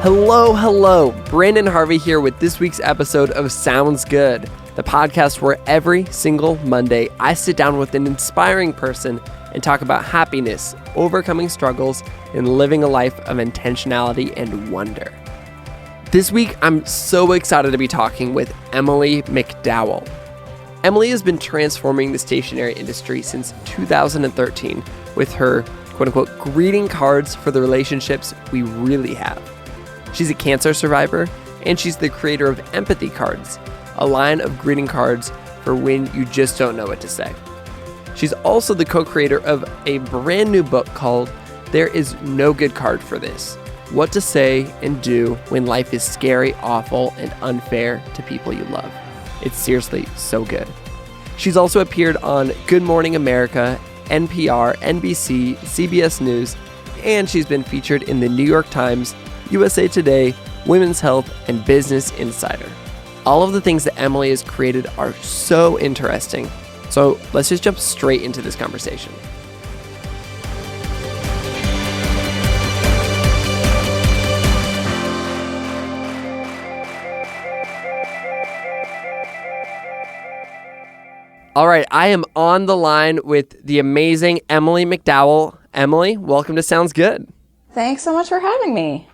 Hello. Brandon Harvey here with this week's episode of Sounds Good, the podcast where every single Monday I sit down with an inspiring person and talk about happiness, overcoming struggles, and living a life of intentionality and wonder. This week, I'm so excited to be talking with Emily McDowell. Emily has been transforming the stationery industry since 2013 with her quote-unquote greeting cards for the relationships we really have. She's a cancer survivor, and she's the creator of Empathy Cards, a line of greeting cards for when you just don't know what to say. She's also the co-creator of a brand new book called There Is No Good Card for This: What to Say and Do When Life is Scary, Awful, and Unfair to People You Love. It's seriously so good. She's also appeared on Good Morning America, NPR, NBC, CBS News, and she's been featured in the New York Times, USA Today, Women's Health, and Business Insider. All of the things that Emily has created are so interesting. So let's just jump straight into this conversation. All right, I am on the line with the amazing Emily McDowell. Emily, welcome to Sounds Good. Thanks so much for having me.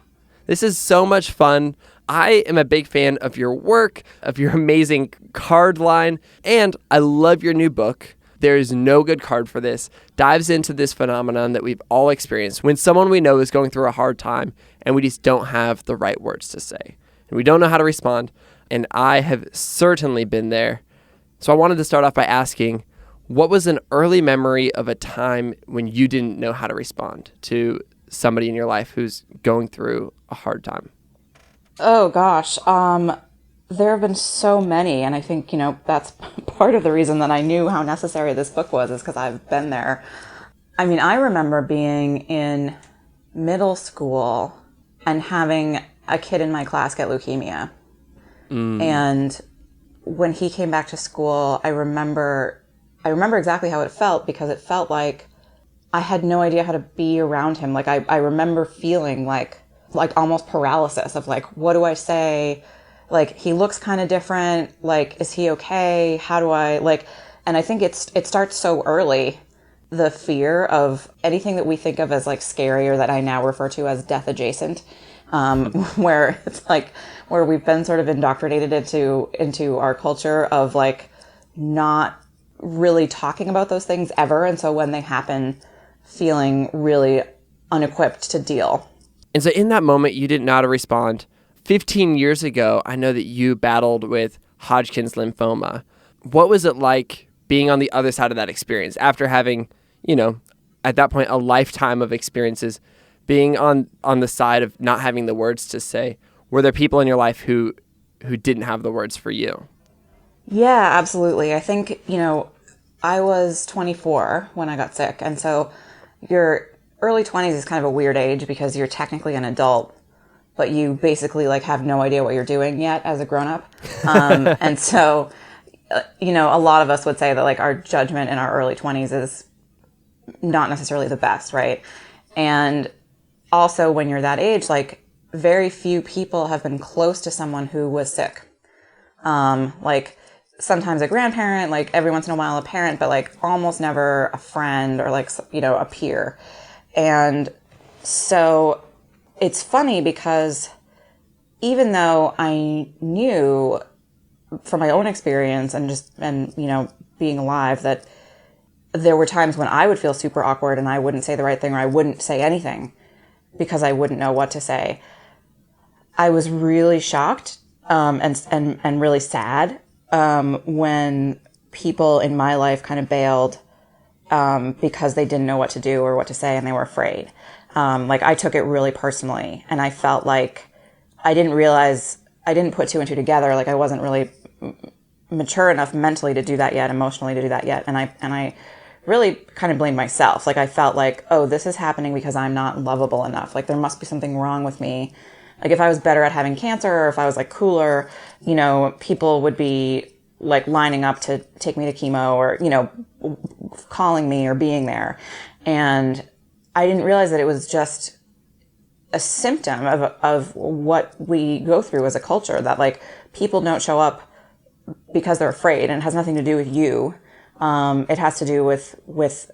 This is so much fun. I am a big fan of your work, of your amazing card line, and I love your new book. There is no good card for this. Dives into this phenomenon that we've all experienced when someone we know is going through a hard time and we just don't have the right words to say. And we don't know how to respond. And I have certainly been there. So I wanted to start off by asking, what was an early memory of a time when you didn't know how to respond to somebody in your life who's going through a hard time? Oh gosh, there have been so many, and I think, that's part of the reason that I knew how necessary this book was, is because I've been there. I mean, I remember being in middle school and having a kid in my class get leukemia. And when he came back to school, I remember exactly how it felt, because it felt like I had no idea how to be around him. Like I remember feeling like almost paralysis of like, what do I say? Like, he looks kind of different. Like, is he okay? How do I and I think it starts so early, the fear of anything that we think of as like scary, or that I now refer to as death adjacent, where it's like, where we've been sort of indoctrinated into our culture of like not really talking about those things ever. And so when they happen, feeling really unequipped to deal. And so in that moment, you didn't know how to respond. 15 years ago, I know that you battled with Hodgkin's lymphoma. What was it like being on the other side of that experience after having, at that point, a lifetime of experiences, being on the side of not having the words to say? Were there people in your life who didn't have the words for you? Yeah, absolutely. I think, I was 24 when I got sick. And so your early 20s is kind of a weird age, because you're technically an adult, but you basically have no idea what you're doing yet as a grown-up. And so, a lot of us would say that our judgment in our early 20s is not necessarily the best, right? And also when you're that age, very few people have been close to someone who was sick. Sometimes a grandparent, every once in a while a parent, but almost never a friend or a peer. And so it's funny, because even though I knew from my own experience and being alive, that there were times when I would feel super awkward and I wouldn't say the right thing, or I wouldn't say anything because I wouldn't know what to say, I was really shocked and really sad when people in my life kind of bailed because they didn't know what to do or what to say, and they were afraid. I took it really personally, and I felt like I didn't put two and two together. I wasn't really mature enough mentally to do that yet, emotionally to do that yet. And I really kind of blamed myself. I felt like, oh, this is happening because I'm not lovable enough. There must be something wrong with me. If I was better at having cancer, or if I was cooler, people would be lining up to take me to chemo, or, calling me or being there. And I didn't realize that it was just a symptom of what we go through as a culture, that like people don't show up because they're afraid, and it has nothing to do with you. It has to do with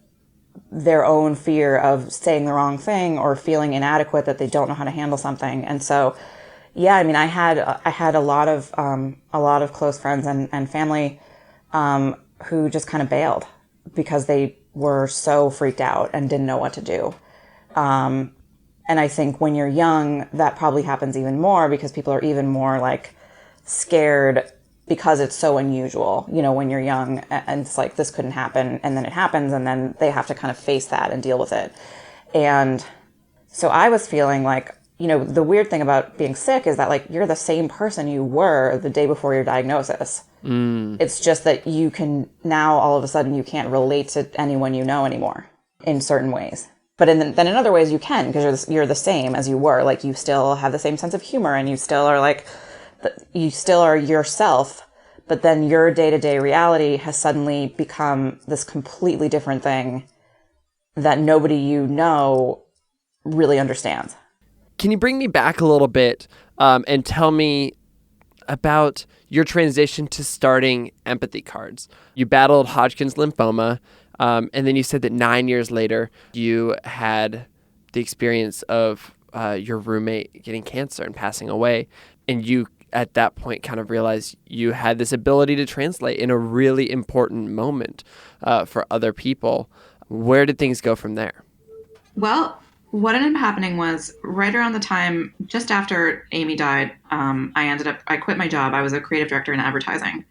their own fear of saying the wrong thing or feeling inadequate, that they don't know how to handle something. And so, yeah, I mean, I had a lot of close friends and family who just kind of bailed because they were so freaked out and didn't know what to do. And I think when you're young, that probably happens even more because people are even more like scared because it's so unusual, you know, when you're young, and it's like, this couldn't happen. And then it happens, and then they have to kind of face that and deal with it. And so I was feeling like, you know, the weird thing about being sick is that like, you're the same person you were the day before your diagnosis. It's just that you can now, all of a sudden, you can't relate to anyone you know anymore in certain ways. But then in other ways you can, because you're the same as you were. Like, you still have the same sense of humor, and you still are like, you still are yourself, but then your day-to-day reality has suddenly become this completely different thing that nobody you know really understands. Can you bring me back a little bit and tell me about your transition to starting empathy cards? You battled Hodgkin's lymphoma, and then you said that 9 years later, you had the experience of your roommate getting cancer and passing away. And you, at that point, kind of realized you had this ability to translate in a really important moment for other people. Where did things go from there? Well, what ended up happening was right around the time, just after Amy died, I quit my job. I was a creative director in advertising.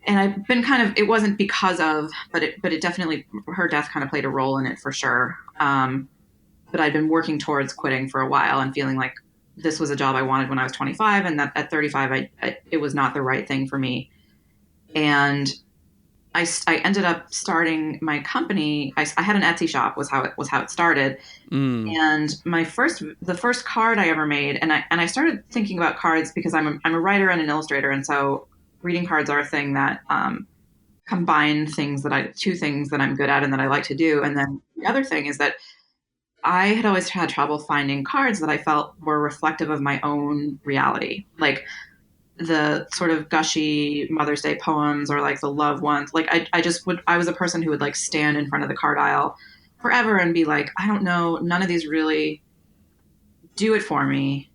And I've been it wasn't because of, but it definitely, her death kind of played a role in it for sure. But I'd been working towards quitting for a while and feeling like this was a job I wanted when I was 25, and that at 35, it was not the right thing for me. And I ended up starting my company. I had an Etsy shop was how it started. And the first card I ever made, and I started thinking about cards because I'm a writer and an illustrator, and so greeting cards are a thing that combine two things that I'm good at and that I like to do. And then the other thing is that I had always had trouble finding cards that I felt were reflective of my own reality, like the sort of gushy Mother's Day poems or like the love ones. Like I was a person who would like stand in front of the card aisle forever and be like, I don't know, none of these really do it for me.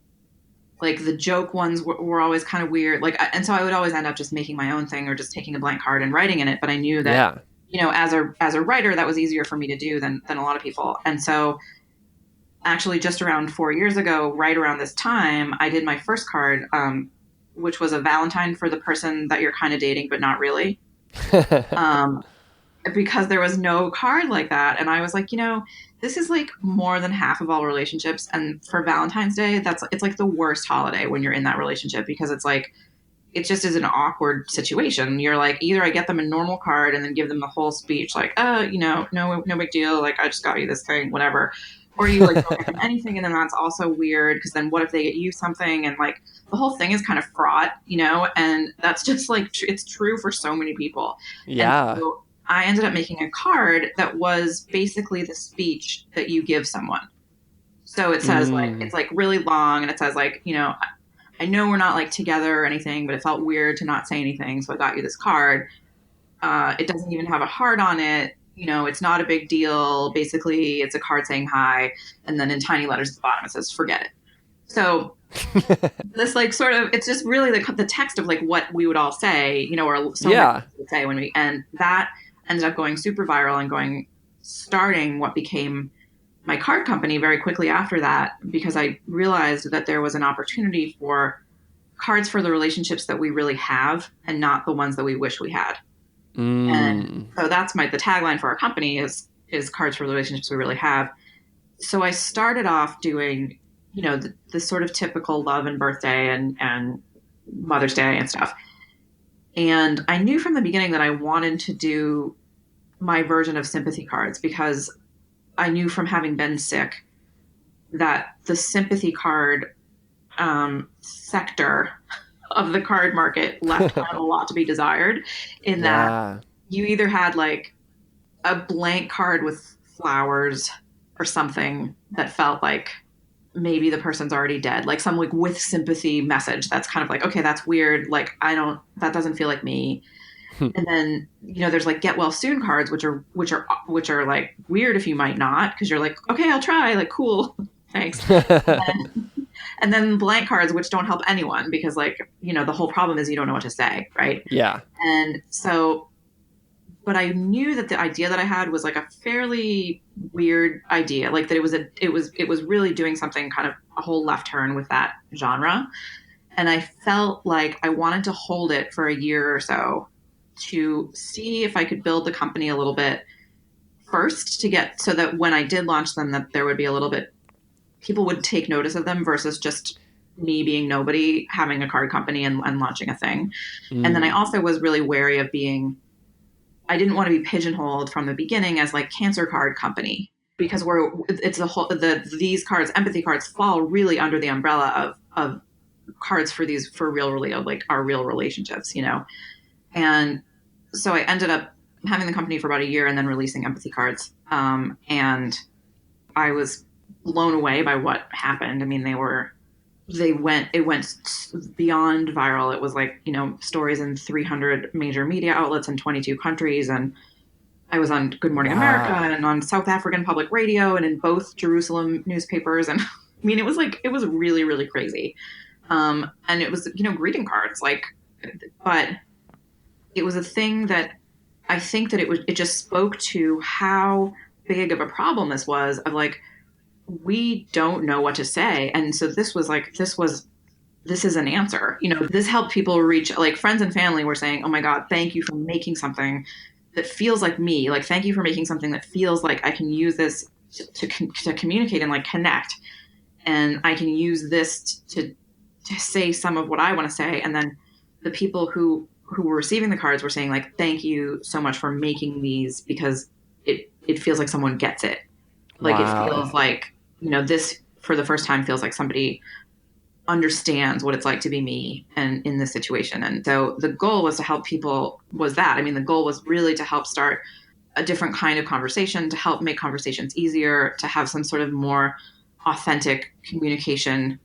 Like the joke ones were always kind of weird. And so I would always end up just making my own thing or just taking a blank card and writing in it. But I knew that, you know, as a writer, that was easier for me to do than a lot of people. And so actually just around 4 years ago, right around this time, I did my first card, which was a Valentine for the person that you're kind of dating, but not really. Because there was no card like that. And I was like, you know, this is like more than half of all relationships. And for Valentine's Day, it's like the worst holiday when you're in that relationship, because it's like, it just is an awkward situation. You're like, either I get them a normal card and then give them the whole speech, like, you know, no big deal. Like, I just got you this thing, whatever. Or you like don't get them anything, and then that's also weird, because then what if they get you something, and like the whole thing is kind of fraught, you know, and that's just like it's true for so many people. Yeah. And so I ended up making a card that was basically the speech that you give someone. So it says like, it's like really long, and it says like, you know, I know we're not like together or anything, but it felt weird to not say anything, so I got you this card. It doesn't even have a heart on it. You know, it's not a big deal. Basically, it's a card saying hi. And then in tiny letters at the bottom, it says, forget it. So this like sort of, it's just really the text of like what we would all say, you know, or so many people would say and that ended up going super viral and starting what became my card company very quickly after that, because I realized that there was an opportunity for cards for the relationships that we really have and not the ones that we wish we had. And so that's the tagline for our company is cards for the relationships we really have. So I started off doing, you know, the sort of typical love and birthday and Mother's Day and stuff. And I knew from the beginning that I wanted to do my version of sympathy cards, because I knew from having been sick that the sympathy card sector of the card market left kind of a lot to be desired, in that you either had like a blank card with flowers or something that felt like maybe the person's already dead, like some like with sympathy message that's kind of like, okay, that's weird, like that doesn't feel like me. And then, there's like get well soon cards, which are like weird if you might not, because you're like, okay, I'll try, like, cool, thanks. And then blank cards, which don't help anyone, because like, the whole problem is you don't know what to say, right? Yeah. And so, but I knew that the idea that I had was like a fairly weird idea, like that it was really doing something kind of a whole left turn with that genre. And I felt like I wanted to hold it for a year or so to see if I could build the company a little bit first, to get so that when I did launch them, that there would be a little bit, people would take notice of them versus just me being nobody having a card company and launching a thing. And then I also was really wary of I didn't want to be pigeonholed from the beginning as like cancer card company, because these cards, empathy cards, fall really under the umbrella of cards for our real relationships, And so I ended up having the company for about a year and then releasing empathy cards. And I was blown away by what happened. I mean, it went beyond viral. It was like, stories in 300 major media outlets in 22 countries. And I was on Good Morning America and on South African public radio and in both Jerusalem newspapers. And I mean, it was really, really crazy. And it was, greeting cards, but it was a thing that I think that it just spoke to how big of a problem this was, of like, we don't know what to say. And so this is an answer. This helped people reach, like, friends and family were saying, oh my God, thank you for making something that feels like me. Like, thank you for making something that feels like I can use this to communicate and like connect. And I can use this to say some of what I want to say. And then the people who were receiving the cards were saying, like, thank you so much for making these, because it feels like someone gets it. Like, It feels like, this for the first time feels like somebody understands what it's like to be me and in this situation. And so the goal was to help people, the goal was really to help start a different kind of conversation, to help make conversations easier, to have some sort of more authentic communication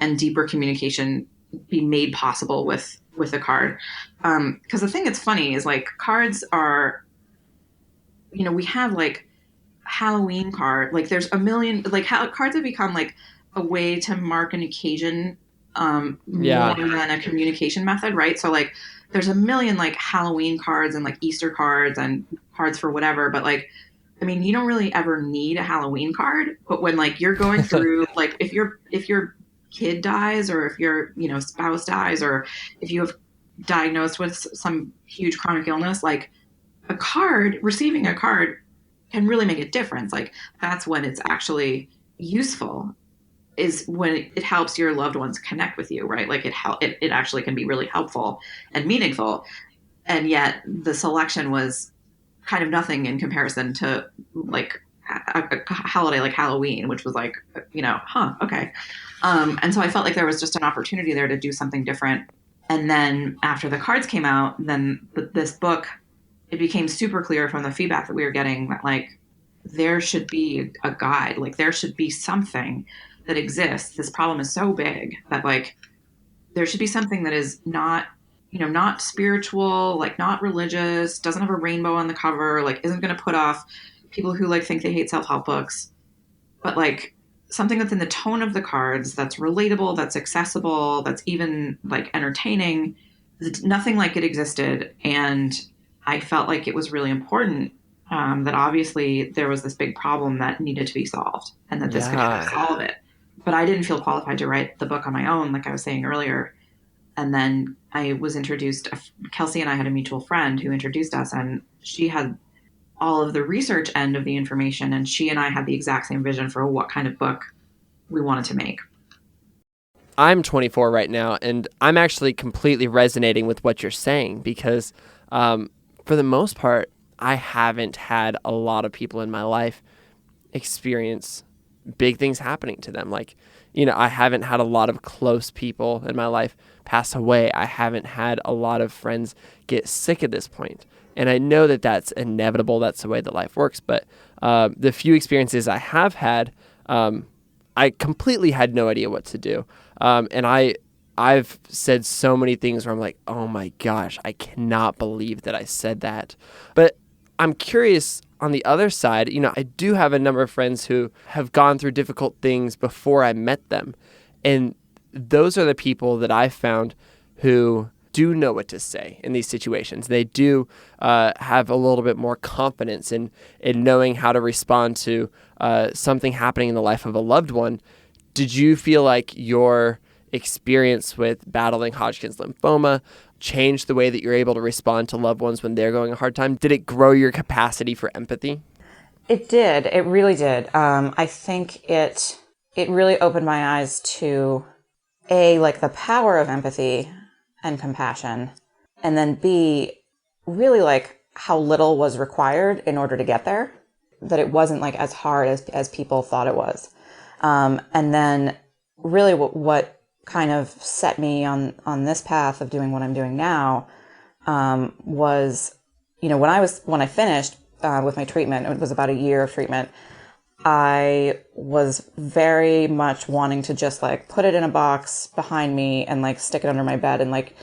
and deeper communication be made possible with a card. Because the thing that's funny is, like, cards are, we have like Halloween card, like there's a million, like, how cards have become like a way to mark an occasion more than a communication method, right? So like there's a million like Halloween cards and like Easter cards and cards for whatever, but like, I mean, you don't really ever need a Halloween card, but when like you're going through like if your kid dies, or if your spouse dies, or if you have diagnosed with some huge chronic illness, like receiving a card can really make a difference. Like, that's when it's actually useful, is when it helps your loved ones connect with you, right? Like it actually can be really helpful and meaningful. And yet the selection was kind of nothing in comparison to like a holiday like Halloween, which was like, okay. And so I felt like there was just an opportunity there to do something different. And then after the cards came out, then this book, it became super clear from the feedback that we were getting that like there should be a guide, like there should be something that exists. This problem is so big that like there should be something that is not, not spiritual, like not religious, doesn't have a rainbow on the cover, like isn't going to put off people who like think they hate self-help books, but like something that's in the tone of the cards, that's relatable, that's accessible, that's even like entertaining. Nothing like it existed. And I felt like it was really important that obviously there was this big problem that needed to be solved, and that this could help solve it. But I didn't feel qualified to write the book on my own, like I was saying earlier. And then I was introduced, Kelsey and I had a mutual friend who introduced us, and she had all of the research end of the information, and she and I had the exact same vision for what kind of book we wanted to make. I'm 24 right now, and I'm actually completely resonating with what you're saying, because for the most part, I haven't had a lot of people in my life experience big things happening to them. Like, I haven't had a lot of close people in my life pass away. I haven't had a lot of friends get sick at this point. And I know that that's inevitable. That's the way that life works. But the few experiences I have had, I completely had no idea what to do. And I've said so many things where I'm like, oh my gosh, I cannot believe that I said that. But I'm curious on the other side, I do have a number of friends who have gone through difficult things before I met them. And those are the people that I've found who do know what to say in these situations. They do have a little bit more confidence in knowing how to respond to something happening in the life of a loved one. Did you feel like your experience with battling Hodgkin's lymphoma changed the way that you're able to respond to loved ones when they're going a hard time? Did it grow your capacity for empathy? It did. It really did. I think it really opened my eyes to like the power of empathy and compassion, and then B, really like how little was required in order to get there, that it wasn't like as hard as people thought it was. And then really what kind of set me on this path of doing what I'm doing now, was, when I finished, with my treatment, it was about a year of treatment, I was very much wanting to just like put it in a box behind me and like stick it under my bed and like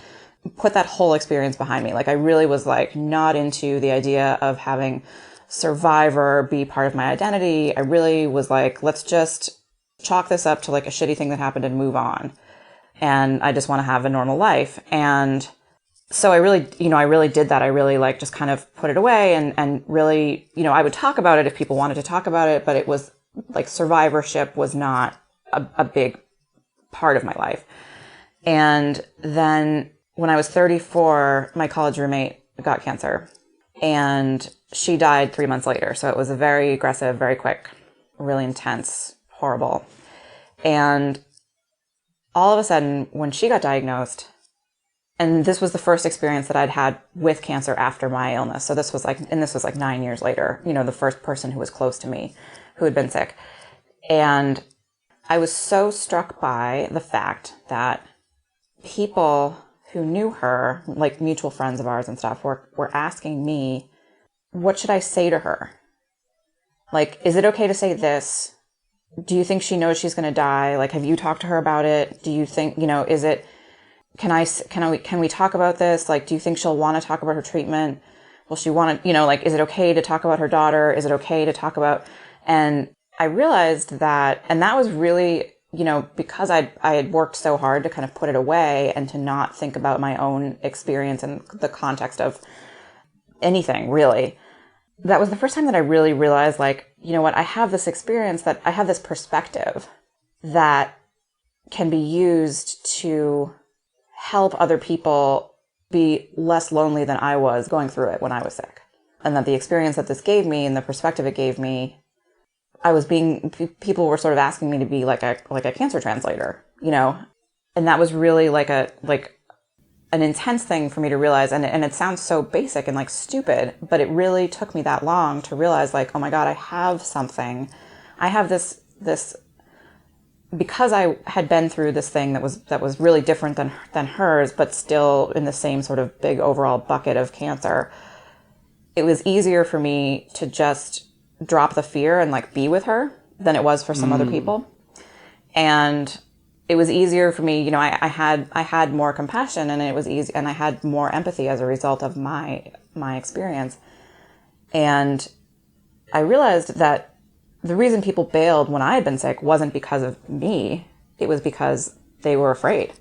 put that whole experience behind me. Like I really was like not into the idea of having survivor be part of my identity. I really was like, let's just chalk this up to like a shitty thing that happened and move on. And I just want to have a normal life. And so I really did that. I really like just kind of put it away and really, I would talk about it if people wanted to talk about it, but it was like survivorship was not a big part of my life. And then when I was 34, my college roommate got cancer and she died 3 months later. So it was a very aggressive, very quick, really intense, horrible. And all of a sudden, when she got diagnosed, and this was the first experience that I'd had with cancer after my illness. So this was like 9 years later, the first person who was close to me who had been sick. And I was so struck by the fact that people who knew her, like mutual friends of ours and stuff, were asking me, what should I say to her? Like, is it okay to say this? Do you think she knows she's going to die? Like, have you talked to her about it? Do you think, is it, can we talk about this? Like, do you think she'll want to talk about her treatment? Will she want to, like, is it okay to talk about her daughter? Is it okay to talk about, and I realized that, and that was really, because I had worked so hard to kind of put it away and to not think about my own experience in the context of anything really. That was the first time that I really realized, like, what, I have this experience, that I have this perspective that can be used to help other people be less lonely than I was going through it when I was sick. And that the experience that this gave me and the perspective it gave me, people were sort of asking me to be like a cancer translator, and that was really like an intense thing for me to realize. And it sounds so basic and like stupid, but it really took me that long to realize, like, oh my God, I have something. I have this, because I had been through this thing that was really different than hers, but still in the same sort of big overall bucket of cancer. It was easier for me to just drop the fear and like be with her than it was for some other people. And it was easier for me, I had more compassion, and it was easy, and I had more empathy as a result of my experience. And I realized that the reason people bailed when I had been sick wasn't because of me. It was because they were afraid,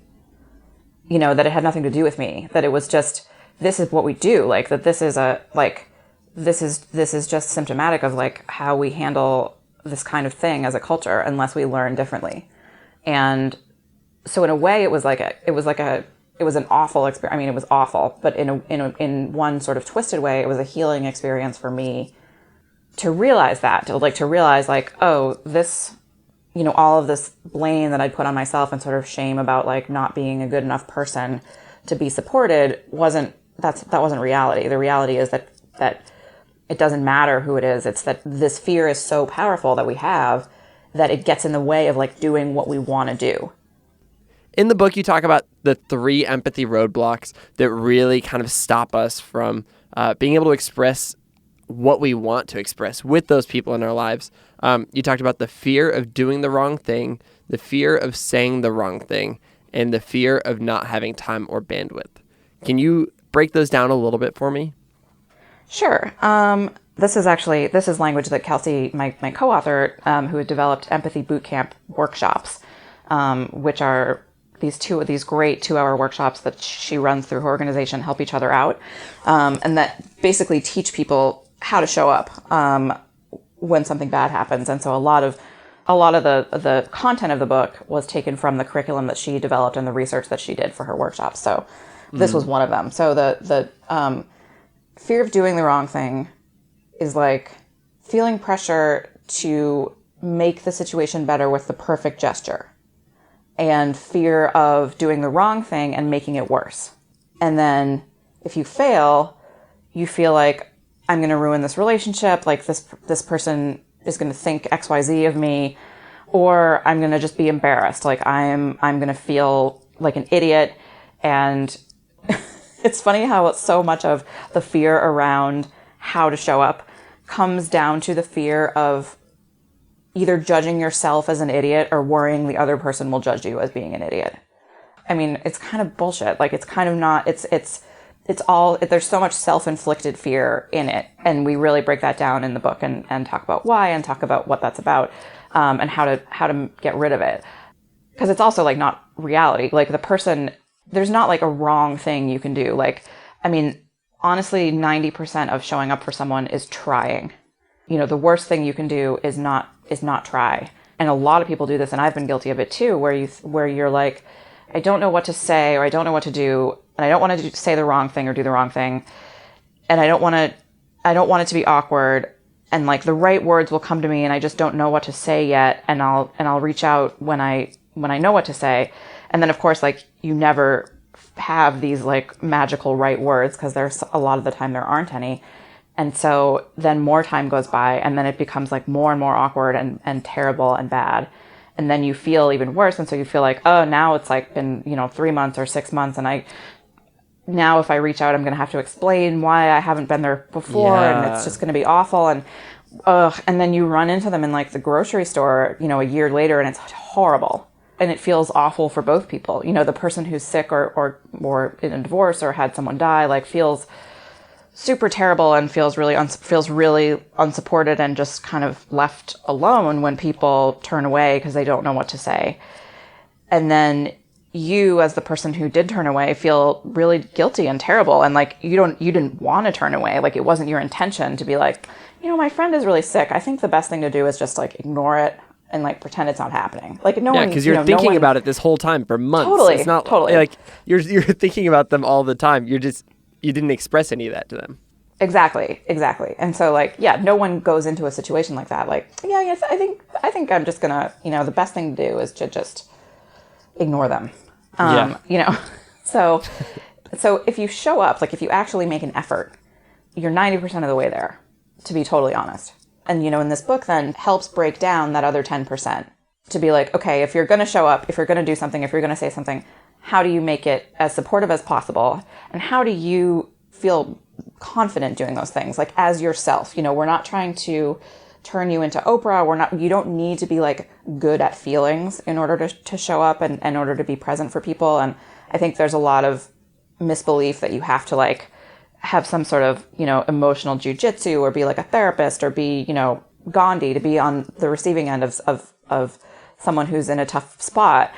that it had nothing to do with me, that it was just, this is what we do. Like, that this is this is just symptomatic of like how we handle this kind of thing as a culture, unless we learn differently. And so in a way it was an awful experience. I mean, it was awful, but in one sort of twisted way, it was a healing experience for me to realize that, to realize like, oh, this, all of this blame that I'd put on myself and sort of shame about like not being a good enough person to be supported that wasn't reality. The reality is that it doesn't matter who it is. It's that this fear is so powerful that we have, that it gets in the way of like doing what we want to do. In the book, you talk about the 3 empathy roadblocks that really kind of stop us from being able to express what we want to express with those people in our lives. You talked about the fear of doing the wrong thing, the fear of saying the wrong thing, and the fear of not having time or bandwidth. Can you break those down a little bit for me? Sure. This is language that Kelsey, my co-author, who had developed Empathy Bootcamp workshops, which are these great 2-hour workshops that she runs through her organization, help each other out, and that basically teach people how to show up when something bad happens. And so a lot of the content of the book was taken from the curriculum that she developed and the research that she did for her workshops. So this was one of them. So the fear of doing the wrong thing is like feeling pressure to make the situation better with the perfect gesture, and fear of doing the wrong thing and making it worse. And then if you fail, you feel like, I'm going to ruin this relationship, like this person is going to think XYZ of me, or I'm going to just be embarrassed, like I'm going to feel like an idiot. And it's funny how so much of the fear around how to show up comes down to the fear of either judging yourself as an idiot or worrying the other person will judge you as being an idiot. I mean, it's kind of bullshit. Like, it's kind of not, it's all, there's so much self-inflicted fear in it. And we really break that down in the book and talk about why and talk about what that's about, and how to get rid of it. Because it's also like not reality. Like, the person, there's not like a wrong thing you can do. Like, I mean, honestly, 90% of showing up for someone is trying. You know, the worst thing you can do is not try. And a lot of people do this, and I've been guilty of it too, where you're like, I don't know what to say, or I don't know what to do, and I don't want to say the wrong thing or do the wrong thing, and I don't want it to be awkward, and like the right words will come to me, and I just don't know what to say yet, and I'll reach out when I know what to say. And then of course, like, you never have these like magical right words, because there's a lot of the time there aren't any. And so then more time goes by, and then it becomes like more and more awkward and terrible and bad. And then you feel even worse. And so you feel like, oh, now it's like been, 3 months or 6 months. And now if I reach out, I'm going to have to explain why I haven't been there before. Yeah. And it's just going to be awful. And then you run into them in like the grocery store, a year later, and it's horrible. And it feels awful for both people. The person who's sick or in a divorce or had someone die, like, feels super terrible and feels really unsupported and just kind of left alone when people turn away because they don't know what to say. And then you, as the person who did turn away, feel really guilty and terrible, and like you didn't want to turn away. Like, it wasn't your intention to be like, my friend is really sick. I think the best thing to do is just like ignore it and like pretend it's not happening. Like, no one, because you're thinking about it this whole time for months. Totally, it's not totally. Like you're thinking about them all the time. You didn't express any of that to them. Exactly. And so, like, yeah, no one goes into a situation like that. Like, yes, I think I'm just gonna, the best thing to do is to just ignore them. So if you show up, like, if you actually make an effort, you're 90% of the way there, to be totally honest. And, in this book then helps break down that other 10% to be like, okay, if you're going to show up, if you're going to do something, if you're going to say something, how do you make it as supportive as possible? And how do you feel confident doing those things, like, as yourself? We're not trying to turn you into Oprah. You don't need to be like good at feelings in order to show up and in order to be present for people. And I think there's a lot of misbelief that you have to like have some sort of, emotional jujitsu or be like a therapist or be, Gandhi to be on the receiving end of someone who's in a tough spot.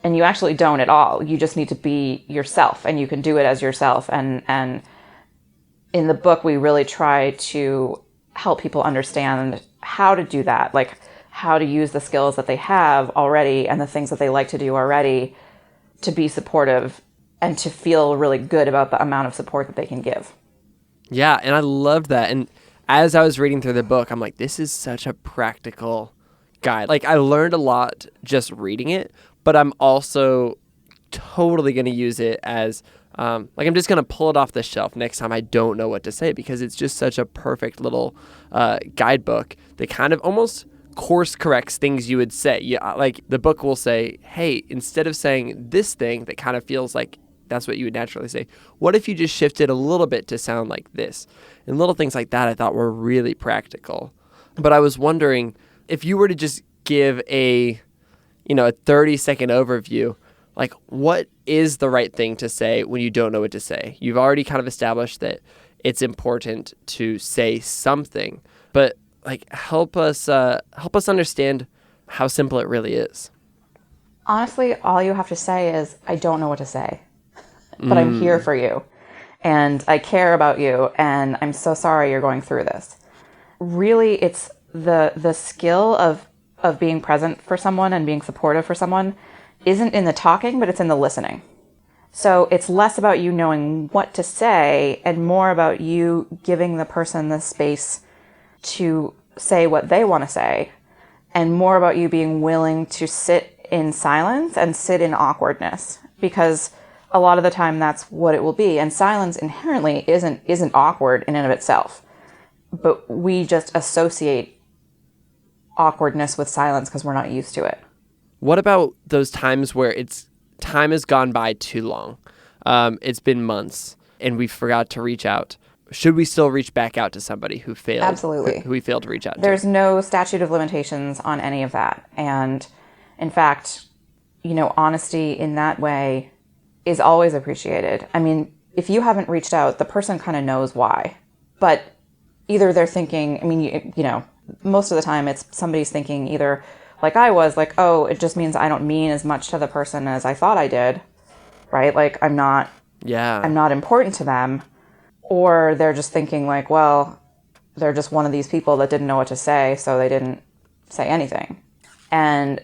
And you actually don't at all. You just need to be yourself, and you can do it as yourself. And in the book, we really try to help people understand how to do that, like how to use the skills that they have already and the things that they like to do already to be supportive and to feel really good about the amount of support that they can give. Yeah, and I loved that. And as I was reading through the book, I'm like, this is such a practical guide. Like, I learned a lot just reading it, but I'm also totally going to use it as, I'm just going to pull it off the shelf next time I don't know what to say, because it's just such a perfect little guidebook that kind of almost course corrects things you would say. Yeah, like the book will say, hey, instead of saying this thing that kind of feels like that's what you would naturally say. What if you just shifted a little bit to sound like this? And little things like that I thought were really practical. But I was wondering if you were to just give a 30-second overview, like what is the right thing to say when you don't know what to say? You've already kind of established that it's important to say something, but like help us understand how simple it really is. Honestly, all you have to say is, I don't know what to say, but I'm here for you and I care about you and I'm so sorry you're going through this. Really, it's the skill of being present for someone and being supportive for someone isn't in the talking, but it's in the listening. So it's less about you knowing what to say and more about you giving the person the space to say what they want to say, and more about you being willing to sit in silence and sit in awkwardness, because a lot of the time that's what it will be. And silence inherently isn't awkward in and of itself, but we just associate awkwardness with silence because we're not used to it. What about those times where time has gone by too long? It's been months and we forgot to reach out. Should we still reach back out to somebody who failed? Absolutely. Who we failed to reach out to? There's no statute of limitations on any of that. And in fact, honesty in that way is always appreciated. I mean, if you haven't reached out, the person kind of knows why. But either they're thinking, most of the time it's somebody's thinking either like I was, like, oh, it just means I don't mean as much to the person as I thought I did, right? Like I'm not important to them. Or they're just thinking like, well, they're just one of these people that didn't know what to say, so they didn't say anything. And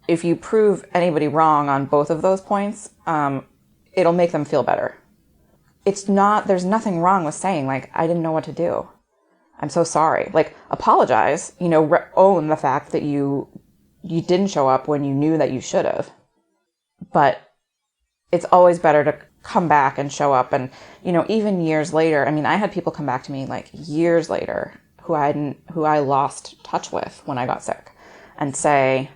if you prove anybody wrong on both of those points, it'll make them feel better. There's nothing wrong with saying like, I didn't know what to do. I'm so sorry. Like, apologize, own the fact that you didn't show up when you knew that you should have. But it's always better to come back and show up. And, even years later, I had people come back to me like years later who I lost touch with when I got sick and say,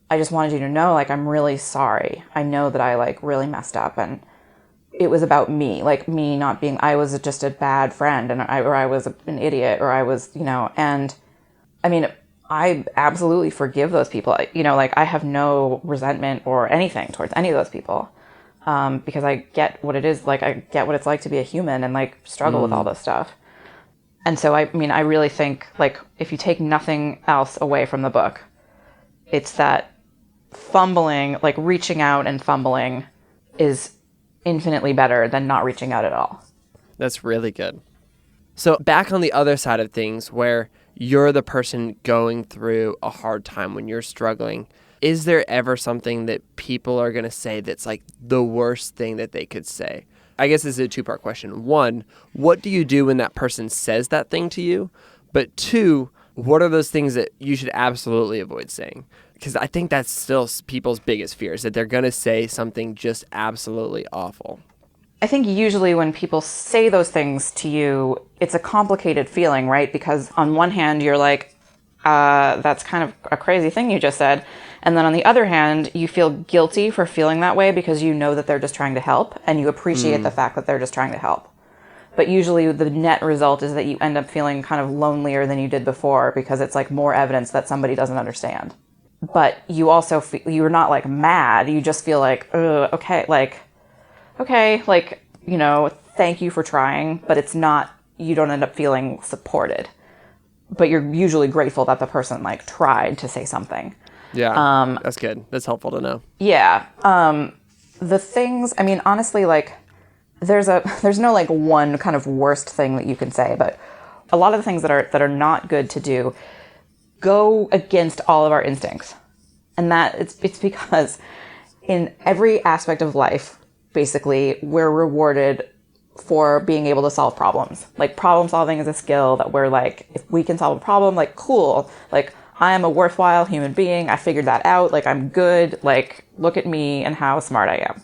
I just wanted you to know, like, I'm really sorry. I know that I like really messed up and it was about me, like me not being, I was just a bad friend or I was an idiot or I was, and I absolutely forgive those people. I have no resentment or anything towards any of those people. Because I get what it is, like I get what it's like to be a human and like struggle with all this stuff. And so, I really think like if you take nothing else away from the book, it's that fumbling, like reaching out and fumbling is infinitely better than not reaching out at all. That's really good. So back on the other side of things where you're the person going through a hard time when you're struggling, is there ever something that people are going to say that's like the worst thing that they could say? I guess this is a two-part question. One, what do you do when that person says that thing to you? But two, what are those things that you should absolutely avoid saying? Because I think that's still people's biggest fears, that they're going to say something just absolutely awful. I think usually when people say those things to you, it's a complicated feeling, right? Because on one hand, you're like, that's kind of a crazy thing you just said. And then on the other hand, you feel guilty for feeling that way because you know that they're just trying to help and you appreciate the fact that they're just trying to help. But usually the net result is that you end up feeling kind of lonelier than you did before because it's like more evidence that somebody doesn't understand. But you also feel, you're not like mad. You just feel like, okay, thank you for trying, but it's not, you don't end up feeling supported. But you're usually grateful that the person like tried to say something. Yeah, that's good. That's helpful to know. Yeah. The things, honestly, like there's no like one kind of worst thing that you can say, but a lot of the things that are not good to do go against all of our instincts. And that it's because in every aspect of life, basically, we're rewarded for being able to solve problems. Like problem solving is a skill that we're like, if we can solve a problem, like cool, like I am a worthwhile human being. I figured that out. Like I'm good. Like look at me and how smart I am.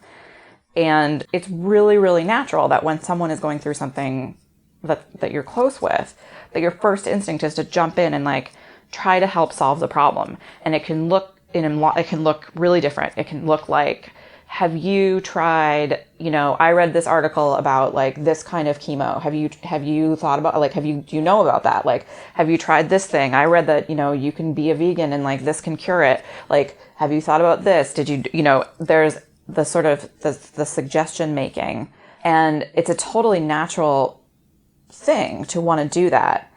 And it's really, really natural that when someone is going through something that you're close with, that your first instinct is to jump in and like try to help solve the problem. And it can look really different. It can look like have you tried, I read this article about like this kind of chemo. Have you thought about, like, do you know about that? Like, have you tried this thing? I read that, you can be a vegan and like this can cure it. Like, have you thought about this? Did you, there's the sort of the suggestion making, and it's a totally natural thing to want to do that.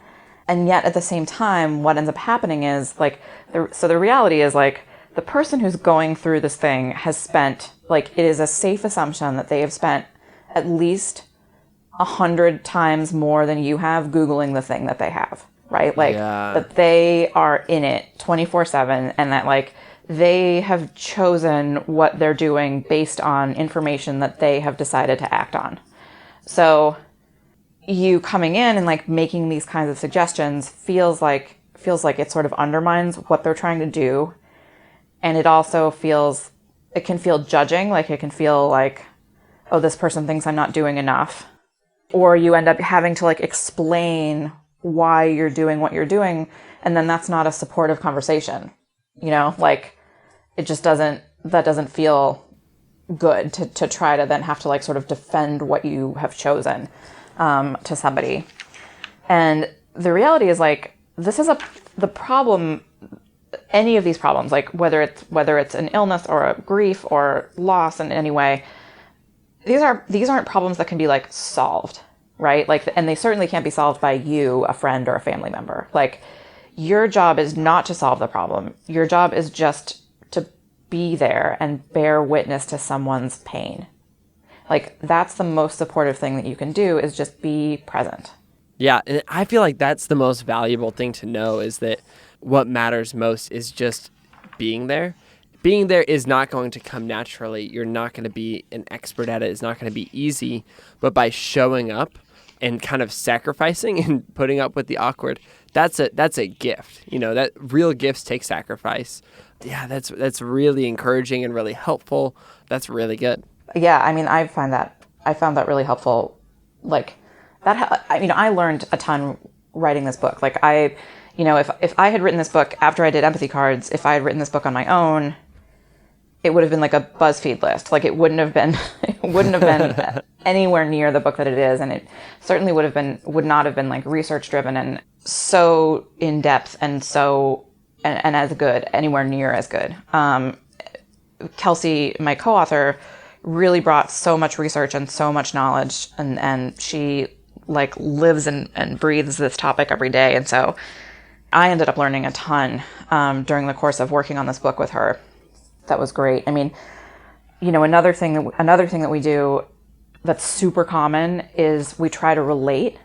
And yet at the same time, what ends up happening is like, the reality is like, the person who's going through this thing has spent, like, it is a safe assumption that they have spent at least 100 times more than you have Googling the thing that they have, right? Like, that they are in it 24/7, and that like they have chosen what they're doing based on information that they have decided to act on. So you coming in and like making these kinds of suggestions feels like it sort of undermines what they're trying to do. And it also it can feel judging, like it can feel like, oh, this person thinks I'm not doing enough. Or you end up having to like explain why you're doing what you're doing. And then that's not a supportive conversation, like it just doesn't feel good to try to then have to like sort of defend what you have chosen to somebody. And the reality is like, this is the problem. Any of these problems, like whether it's an illness or a grief or loss in any way, these aren't problems that can be like solved, right? Like, and they certainly can't be solved by you, a friend or a family member. Like, your job is not to solve the problem. Your job is just to be there and bear witness to someone's pain. Like, that's the most supportive thing that you can do, is just be present. Yeah, and I feel like that's the most valuable thing to know, is that what matters most is just being there. Being there is not going to come naturally. You're not going to be an expert at it. It's not going to be easy. But by showing up and kind of sacrificing and putting up with the awkward, that's a gift. That real gifts take sacrifice. Yeah, that's really encouraging and really helpful. That's really good. Yeah, I mean, I found that really helpful. Like that, I learned a ton writing this book. Like if I had written this book after I did empathy cards, if I had written this book on my own, it would have been like a BuzzFeed list. Like it wouldn't have been anywhere near the book that it is. And it certainly would not have been like research driven and so in depth and so, and as good, anywhere near as good. Kelsey, my co-author, really brought so much research and so much knowledge, and she like lives and breathes this topic every day. And so I ended up learning a ton during the course of working on this book with her. That was great. I mean, another thing that we do that's super common is we try to relate,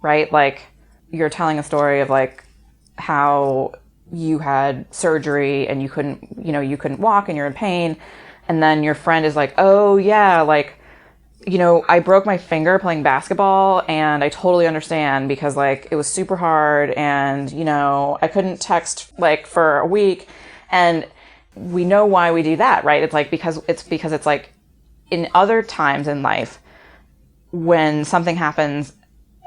right? Like, you're telling a story of like how you had surgery and you couldn't walk and you're in pain. And then your friend is like, oh yeah, like, I broke my finger playing basketball and I totally understand because like it was super hard and, I couldn't text like for a week. And we know why we do that, right? It's like, because it's like in other times in life when something happens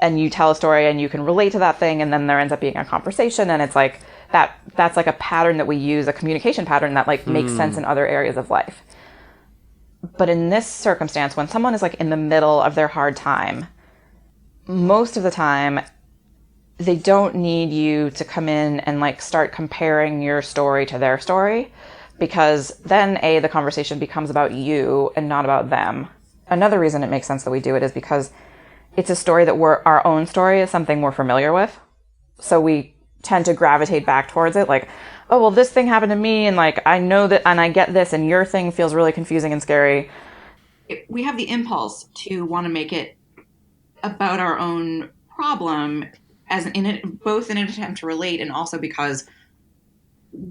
and you tell a story and you can relate to that thing, and then there ends up being a conversation, and it's like that's like a pattern that we use, a communication pattern that like makes sense in other areas of life. But in this circumstance, when someone is like in the middle of their hard time, most of the time they don't need you to come in and like start comparing your story to their story, because then the conversation becomes about you and not about them. Another reason it makes sense that we do it is because it's a story that our own story is something we're familiar with. So we tend to gravitate back towards it. Like, oh, well, this thing happened to me, and like, I know that, and I get this, and your thing feels really confusing and scary. We have the impulse to want to make it about our own problem, both in an attempt to relate, and also because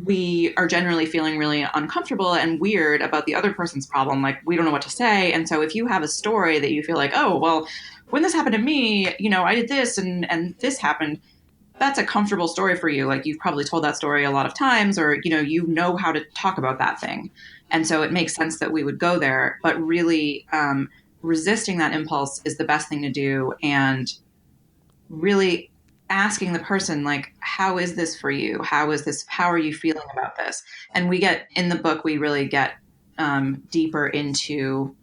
we are generally feeling really uncomfortable and weird about the other person's problem. Like, we don't know what to say. And so if you have a story that you feel like, oh, well, when this happened to me, I did this and this happened, that's a comfortable story for you. Like, you've probably told that story a lot of times, or, you know how to talk about that thing. And so it makes sense that we would go there, but really resisting that impulse is the best thing to do. And really asking the person, like, how is this for you? How are you feeling about this? And in the book, we really get deeper into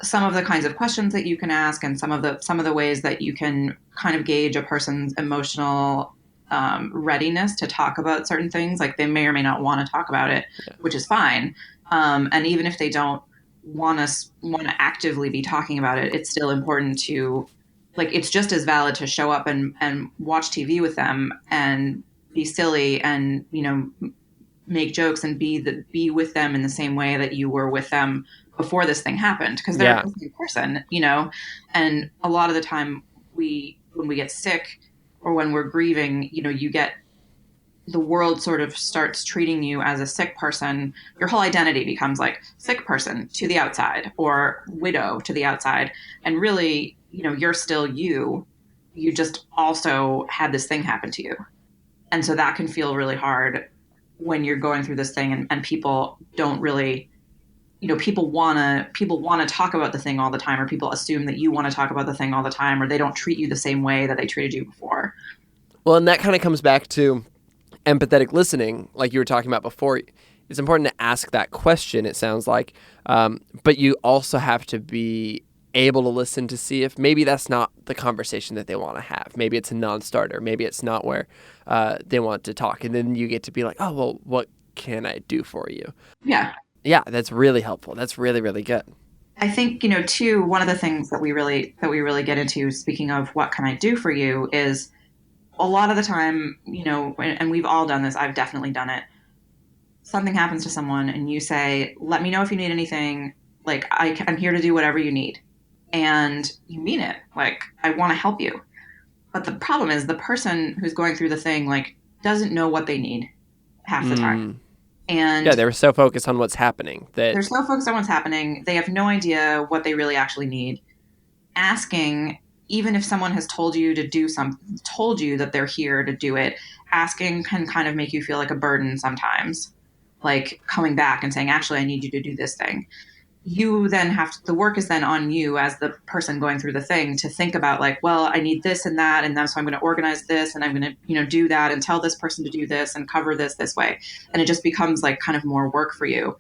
some of the kinds of questions that you can ask and some of the ways that you can kind of gauge a person's emotional readiness to talk about certain things. Like they may or may not want to talk about it, which is fine. And even if they don't want to actively be talking about it, it's still important to, like, it's just as valid to show up and watch TV with them and be silly and, you know, make jokes and be with them in the same way that you were with them before this thing happened, because they're the same person, you know. And a lot of the time when we get sick or when we're grieving, you know, the world sort of starts treating you as a sick person. Your whole identity becomes like sick person to the outside or widow to the outside. And really, you know, you're still you. You just also had this thing happen to you. And so that can feel really hard when you're going through this thing and people don't really, you know, people want to talk about the thing all the time, or people assume that you want to talk about the thing all the time, or they don't treat you the same way that they treated you before. Well, and that kind of comes back to empathetic listening, like you were talking about before. It's important to ask that question, it sounds like, but you also have to be able to listen to see if maybe that's not the conversation that they want to have. Maybe it's a non-starter. Maybe it's not where they want to talk. And then you get to be like, oh, well, what can I do for you? Yeah. Yeah, that's really helpful. That's really, really good. I think, you know, too, one of the things that we really get into, speaking of what can I do for you, is a lot of the time, you know, and we've all done this, I've definitely done it. Something happens to someone and you say, let me know if you need anything. Like, I'm here to do whatever you need. And you mean it. Like, I want to help you. But the problem is the person who's going through the thing, like, doesn't know what they need half the time. And yeah, they're so focused on what's happening. They're so focused on what's happening. They have no idea what they really actually need. Asking, even if someone has told you to do told you that they're here to do it, asking can kind of make you feel like a burden sometimes. Like coming back and saying, actually, I need you to do this thing. You then the work is then on you as the person going through the thing to think about, like, well, I need this and that, and so I'm going to organize this, and I'm going to, you know, do that and tell this person to do this and cover this way. And it just becomes like kind of more work for you.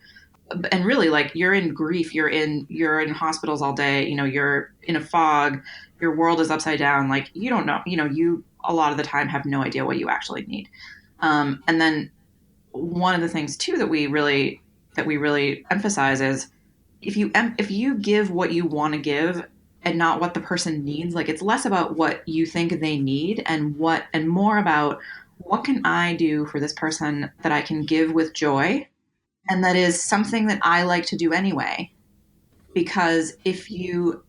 And really, like, you're in grief, you're in hospitals all day, you know, you're in a fog, your world is upside down. Like, you don't know, you know, you a lot of the time have no idea what you actually need. And then one of the things too that we really emphasize is, if you give what you want to give and not what the person needs, like, it's less about what you think they need and more about what can I do for this person that I can give with joy, and that is something that I like to do anyway. Because if you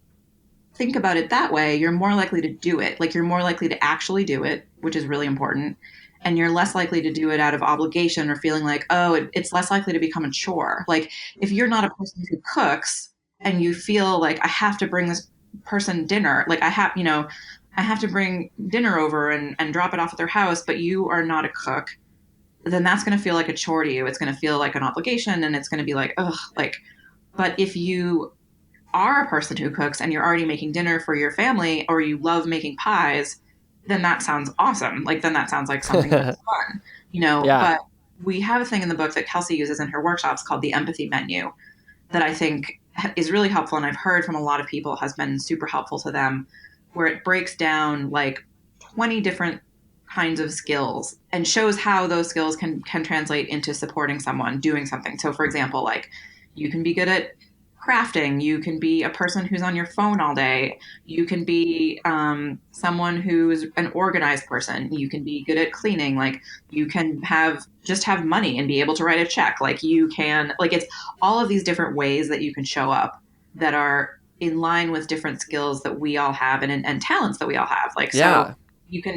think about it that way, you're more likely to do it. Like, you're more likely to actually do it, which is really important. And you're less likely to do it out of obligation or feeling like, oh, it's less likely to become a chore. Like, if you're not a person who cooks and you feel like, I have to bring this person dinner, like I have to bring dinner over and drop it off at their house, but you are not a cook, then that's going to feel like a chore to you. It's going to feel like an obligation, and it's going to be like, ugh, like, but if you are a person who cooks and you're already making dinner for your family, or you love making pies, then that sounds awesome. Like, then that sounds like something that's fun, you know. Yeah. But we have a thing in the book that Kelsey uses in her workshops called the empathy menu that I think is really helpful. And I've heard from a lot of people has been super helpful to them, where it breaks down like 20 different kinds of skills and shows how those skills can translate into supporting someone doing something. So for example, like, you can be good at crafting, you can be a person who's on your phone all day, you can be someone who's an organized person, you can be good at cleaning, like, you can just have money and be able to write a check, like, you can, like, it's all of these different ways that you can show up that are in line with different skills that we all have and talents that we all have. Like, Yeah.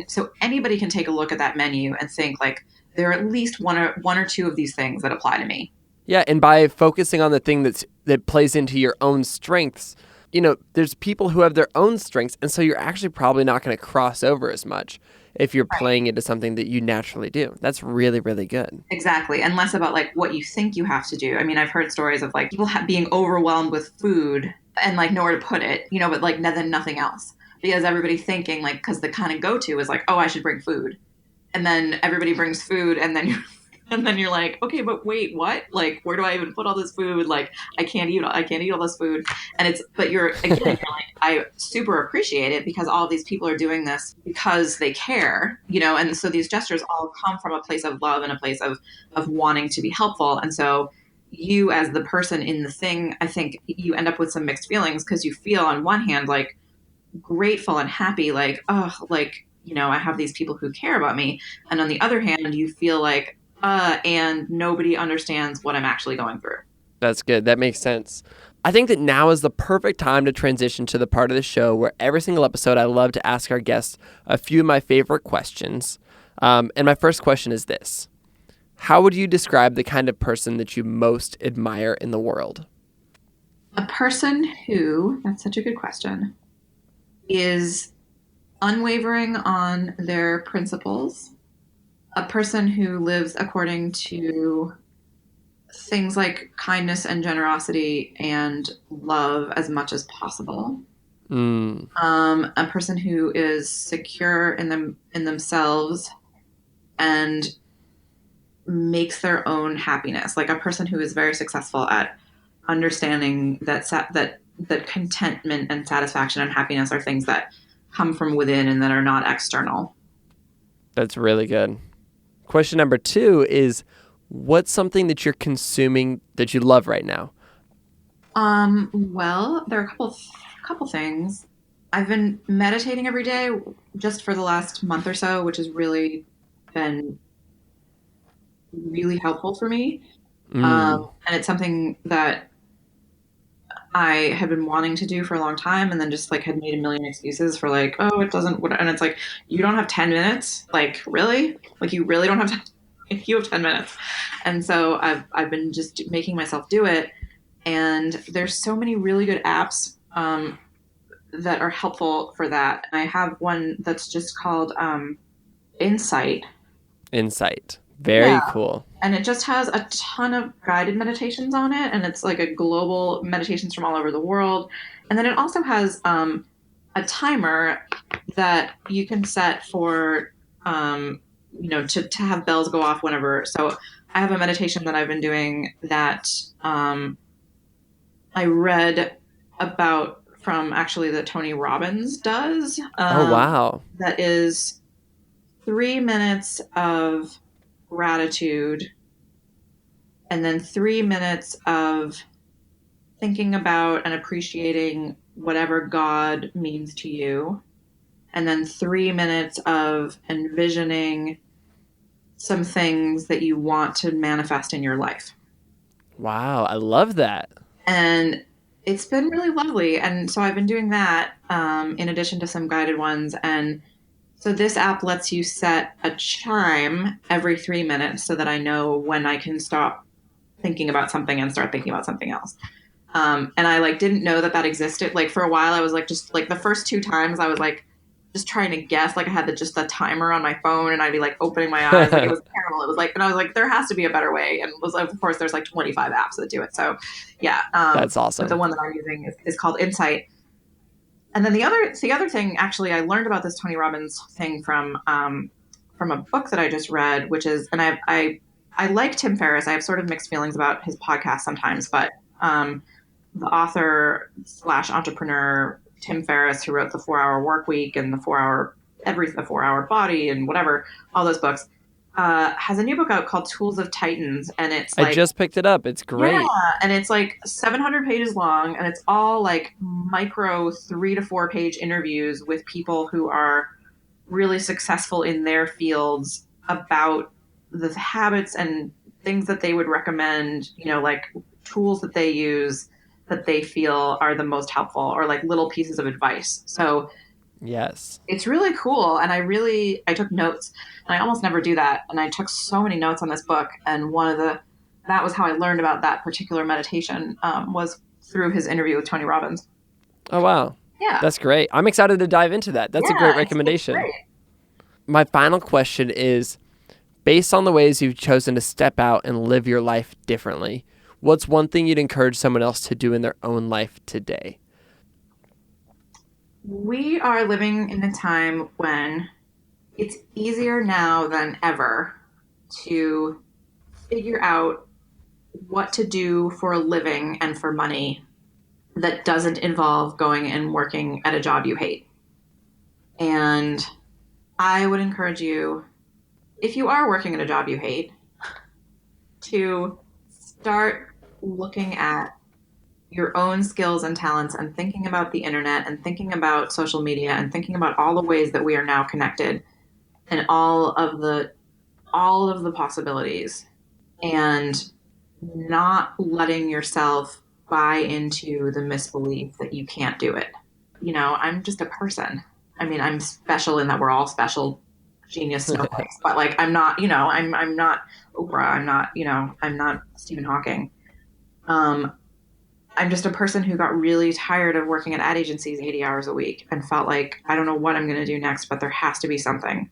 so anybody can take a look at that menu and think, like, there are at least one or two of these things that apply to me. Yeah, and by focusing on the thing that plays into your own strengths, you know, there's people who have their own strengths, and so you're actually probably not going to cross over as much if you're playing into something that you naturally do. That's really, really good. Exactly, and less about, like, what you think you have to do. I mean, I've heard stories of, like, people being overwhelmed with food and, like, nowhere to put it, you know, but, like, then nothing else. Because everybody thinking, like, because the kind of go-to is, like, oh, I should bring food. And then everybody brings food, and then you're And then you're like, okay, but wait, what? Like, where do I even put all this food? Like, I can't eat all this food. And but again, you're like, I super appreciate it because all of these people are doing this because they care, and so these gestures all come from a place of love and a place of wanting to be helpful. And so you as the person in the thing, I think you end up with some mixed feelings because you feel on one hand, like grateful and happy, like, oh, like, I have these people who care about me. And on the other hand, you feel like, and nobody understands what I'm actually going through. That's good. That makes sense. I think that now is the perfect time to transition to the part of the show where every single episode I love to ask our guests a few of my favorite questions. And my first question is this. How would you describe the kind of person that you most admire in the world? A person who, that's such a good question, is unwavering on their principles, a person who lives according to things like kindness and generosity and love as much as possible. A person who is secure in themselves and makes their own happiness, like a person who is very successful at understanding that contentment and satisfaction and happiness are things that come from within and that are not external. That's really good. Question number 2 is, what's something that you're consuming that you love right now? Well, there are a couple things. I've been meditating every day just for the last month or so, which has really been really helpful for me. And it's something that I had been wanting to do for a long time and then just like had made a million excuses for like, oh, it doesn't, and it's like, you don't have 10 minutes. Like, really? Like, you really don't have if you have 10 minutes. And so I've been just making myself do it. And there's so many really good apps, that are helpful for that. And I have one that's just called, Insight. Very cool. And it just has a ton of guided meditations on it. And it's like a global meditations from all over the world. And then it also has a timer that you can set for, to have bells go off whenever. So I have a meditation that I've been doing that I read about from actually that Tony Robbins does. Oh, wow. That is 3 minutes of gratitude and then 3 minutes of thinking about and appreciating whatever God means to you, and then 3 minutes of envisioning some things that you want to manifest in your life. Wow, I love that. And it's been really lovely. And so I've been doing that in addition to some guided ones. And so this app lets you set a chime every 3 minutes so that I know when I can stop thinking about something and start thinking about something else. And I didn't know that existed. Like for a while I was just the first 2 times I was just trying to guess. I had the timer on my phone and I'd be opening my eyes. It was terrible. It was and I was there has to be a better way. And of course there's 25 apps that do it. So yeah. That's awesome. But the one that I'm using is called Insight. And then the other thing, actually, I learned about this Tony Robbins thing from a book that I just read, which is, and I like Tim Ferriss. I have sort of mixed feelings about his podcast sometimes, but the author / entrepreneur Tim Ferriss, who wrote the 4-Hour Workweek and the 4-Hour Body and whatever, all those books, has a new book out called Tools of Titans, and it's I just picked it up. It's great. Yeah, and it's 700 pages long, and it's all micro 3 to 4 page interviews with people who are really successful in their fields about the habits and things that they would recommend, tools that they use that they feel are the most helpful, or little pieces of advice. So yes, it's really cool. And I took notes, and I almost never do that. And I took so many notes on this book. And that was how I learned about that particular meditation, was through his interview with Tony Robbins. Oh, wow. Yeah. That's great. I'm excited to dive into that. That's a great recommendation. It's great. My final question is, based on the ways you've chosen to step out and live your life differently, what's one thing you'd encourage someone else to do in their own life today? We are living in a time when it's easier now than ever to figure out what to do for a living and for money that doesn't involve going and working at a job you hate. And I would encourage you, if you are working at a job you hate, to start looking at your own skills and talents and thinking about the internet and thinking about social media and thinking about all the ways that we are now connected and all of the possibilities, and not letting yourself buy into the misbelief that you can't do it. I'm just a person. I mean, I'm special in that we're all special genius snowflakes, but like, I'm not, I'm not Oprah. I'm not, I'm not Stephen Hawking. I'm just a person who got really tired of working at ad agencies 80 hours a week and felt like, I don't know what I'm going to do next, but there has to be something.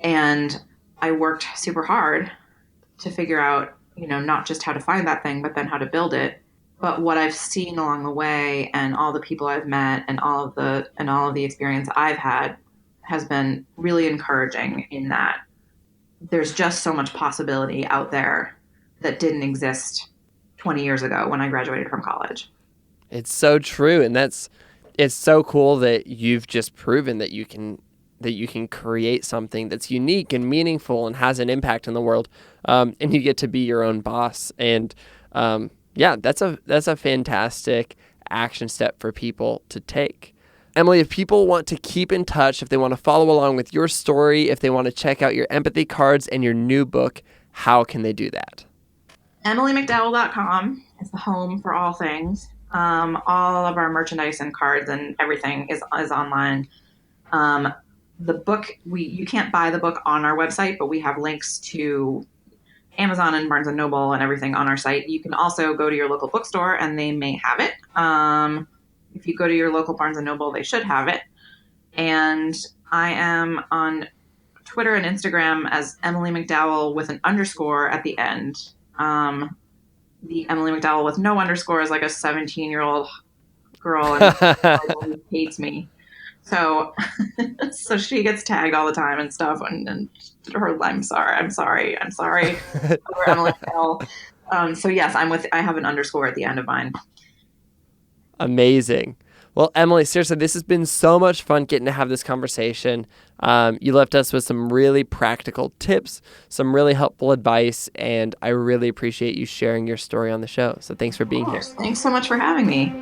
And I worked super hard to figure out, not just how to find that thing, but then how to build it. But what I've seen along the way and all the people I've met and all of the experience I've had has been really encouraging in that there's just so much possibility out there that didn't exist 20 years ago when I graduated from college. It's so true. And it's so cool that you've just proven that you can create something that's unique and meaningful and has an impact in the world. And you get to be your own boss. And that's a fantastic action step for people to take. Emily, if people want to keep in touch, if they want to follow along with your story, if they want to check out your empathy cards and your new book, how can they do that? EmilyMcDowell.com is the home for all things. All of our merchandise and cards and everything is online. The book, you can't buy the book on our website, but we have links to Amazon and Barnes & Noble and everything on our site. You can also go to your local bookstore and they may have it. If you go to your local Barnes & Noble, they should have it. And I am on Twitter and Instagram as Emily McDowell with an underscore at the end. The Emily McDowell with no underscore is like a 17-year-old girl and hates me. So she gets tagged all the time and stuff. And I'm sorry. Over Emily McDowell. So yes, I have an underscore at the end of mine. Amazing. Well, Emily, seriously, this has been so much fun getting to have this conversation. You left us with some really practical tips, some really helpful advice, and I really appreciate you sharing your story on the show. So thanks for being here. Thanks so much for having me.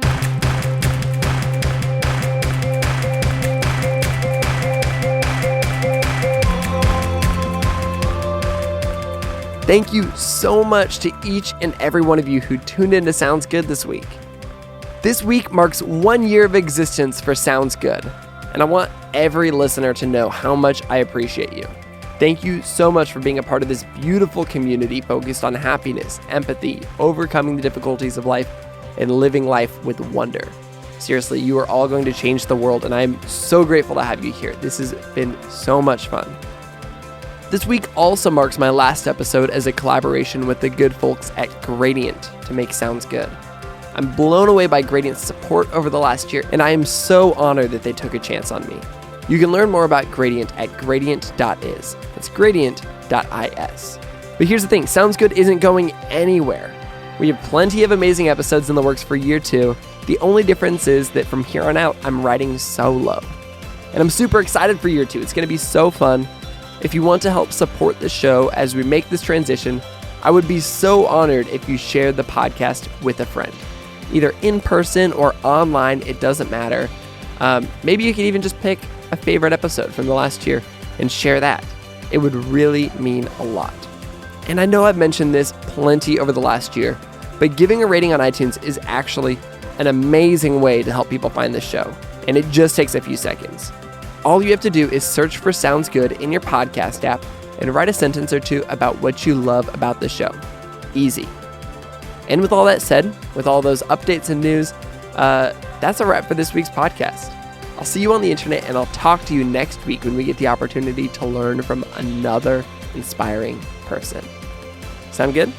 Thank you so much to each and every one of you who tuned into Sounds Good this week. This week marks 1 year of existence for Sounds Good, and I want every listener to know how much I appreciate you. Thank you so much for being a part of this beautiful community focused on happiness, empathy, overcoming the difficulties of life, and living life with wonder. Seriously, you are all going to change the world, and I'm so grateful to have you here. This has been so much fun. This week also marks my last episode as a collaboration with the good folks at Gradient to make Sounds Good. I'm blown away by Gradient's support over the last year, and I am so honored that they took a chance on me. You can learn more about Gradient at gradient.is. That's gradient.is. But here's the thing, Sounds Good isn't going anywhere. We have plenty of amazing episodes in the works for year 2. The only difference is that from here on out, I'm writing solo. And I'm super excited for year 2. It's going to be so fun. If you want to help support the show as we make this transition, I would be so honored if you shared the podcast with a friend. Either in person or online, it doesn't matter. Maybe you could even just pick a favorite episode from the last year and share that. It would really mean a lot. And I know I've mentioned this plenty over the last year, but giving a rating on iTunes is actually an amazing way to help people find this show, and it just takes a few seconds. All you have to do is search for Sounds Good in your podcast app and write a sentence or two about what you love about the show. Easy. And with all that said, with all those updates and news, that's a wrap for this week's podcast. I'll see you on the internet, and I'll talk to you next week when we get the opportunity to learn from another inspiring person. Sound good?